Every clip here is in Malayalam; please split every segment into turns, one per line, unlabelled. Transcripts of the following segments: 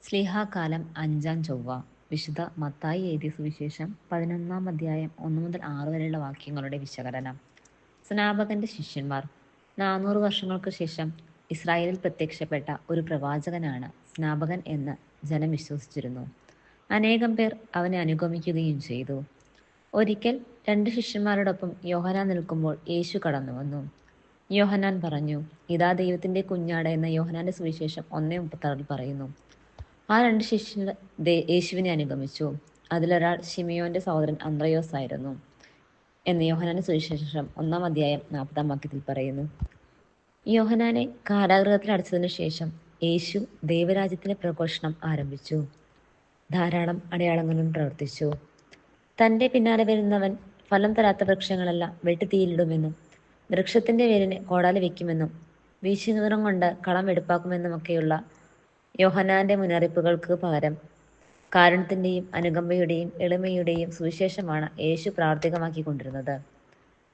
സ്ലീഹാകാലം 5-ാം ചൊവ്വ. വിശുദ്ധ മത്തായി എഴുതിയ സുവിശേഷം 11-ാം അധ്യായം 1 മുതൽ 6 വരെയുള്ള വാക്യങ്ങളുടെ വിശകലനം. സ്നാപകന്റെ ശിഷ്യന്മാർ. 400 വർഷങ്ങൾക്ക് ശേഷം ഇസ്രായേലിൽ പ്രത്യക്ഷപ്പെട്ട ഒരു പ്രവാചകനാണ് സ്നാപകൻ എന്ന് ജനം വിശ്വസിച്ചിരുന്നു. അനേകം പേർ അവനെ അനുഗമിക്കുകയും ചെയ്തു. ഒരിക്കൽ 2 ശിഷ്യന്മാരോടൊപ്പം യോഹന്നാൻ നിൽക്കുമ്പോൾ യേശു കടന്നു വന്നു. യോഹന്നാൻ പറഞ്ഞു, ഇതാ ദൈവത്തിന്റെ കുഞ്ഞാട് എന്ന യോഹന്നാന്റെ സുവിശേഷം 1:36 പറയുന്നു. ആ 2 ശിഷ്യർ യേശുവിനെ അനുഗമിച്ചു. അതിലൊരാൾ ശിമിയോന്റെ സഹോദരൻ അന്ത്രയോസ് ആയിരുന്നു എന്ന് യോഹന്നാന്റെ സുവിശേഷം 1-ാം അധ്യായം 40-ാം വാക്യത്തിൽ പറയുന്നു. യോഹന്നാനെ കാരാഗൃഹത്തിൽ അടച്ചതിനു ശേഷം യേശു ദൈവരാജ്യത്തിന്റെ പ്രഘോഷണം ആരംഭിച്ചു. ധാരാളം അടയാളങ്ങളും പ്രവർത്തിച്ചു. തന്റെ പിന്നാലെ വരുന്നവൻ ഫലം തരാത്ത വൃക്ഷങ്ങളെല്ലാം വെട്ടിത്തീയിലിടുമെന്നും വൃക്ഷത്തിന്റെ വേരിന് കോടാലി വെക്കുമെന്നും വീശുനിറം കൊണ്ട് കളം വെടുപ്പാക്കുമെന്നുമൊക്കെയുള്ള യോഹന്നാന്റെ മുന്നറിയിപ്പുകൾക്ക് പകരം കാരുണ്യത്തിന്റെയും അനുകമ്പയുടെയും എളിമയുടെയും സുവിശേഷമാണ് യേശു പ്രാവർത്തികമാക്കിക്കൊണ്ടിരുന്നത്.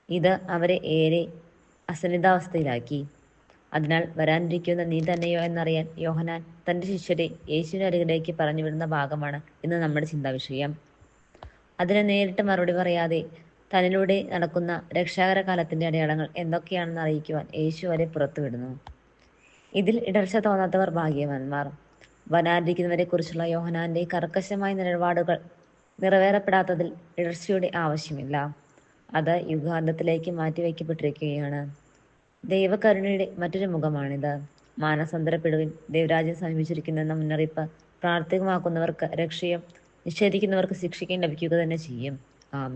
ഇത് അവരെ ഏറെ അസന്നിഗ്ധാവസ്ഥയിലാക്കി. അതിനാൽ വരാനിരിക്കുന്ന നീ തന്നെയോ എന്നറിയാൻ യോഹന്നാൻ തന്റെ ശിഷ്യരെ യേശുവിന്റെ അരികിലേക്ക് പറഞ്ഞുവിടുന്ന ഭാഗമാണ് ഇന്ന് നമ്മുടെ ചിന്താവിഷയം. അതിന് നേരിട്ട് മറുപടി പറയാതെ തന്നിലൂടെ നടക്കുന്ന രക്ഷാകര കാലത്തിന്റെ അടയാളങ്ങൾ എന്തൊക്കെയാണെന്ന് അറിയിക്കുവാൻ യേശു അവരെ പുറത്തുവിടുന്നു. ഇതിൽ ഇടർച്ച തോന്നാത്തവർ ഭാഗ്യവാന്മാർ. വരാനിരിക്കുന്നവരെ കുറിച്ചുള്ള യോഹന്നാന്റെ കർക്കശമായ നിലപാടുകൾ നിറവേറപ്പെടാത്തതിൽ ഇടർച്ചയുടെ ആവശ്യമില്ല. അത് യുഗാന്തത്തിലേക്ക് മാറ്റിവെക്കപ്പെട്ടിരിക്കുകയാണ്. ദൈവകരുണയുടെ മറ്റൊരു മുഖമാണിത്. മാനസാന്തരപ്പെടുവിൻ, ദൈവരാജ്യം സമീപിച്ചിരിക്കുന്നു എന്ന മുന്നറിയിപ്പ് പ്രാവർത്തികമാക്കുന്നവർക്ക് രക്ഷയും നിഷേധിക്കുന്നവർക്ക് ശിക്ഷയും ലഭിക്കുക തന്നെ ചെയ്യും. ആമേൻ.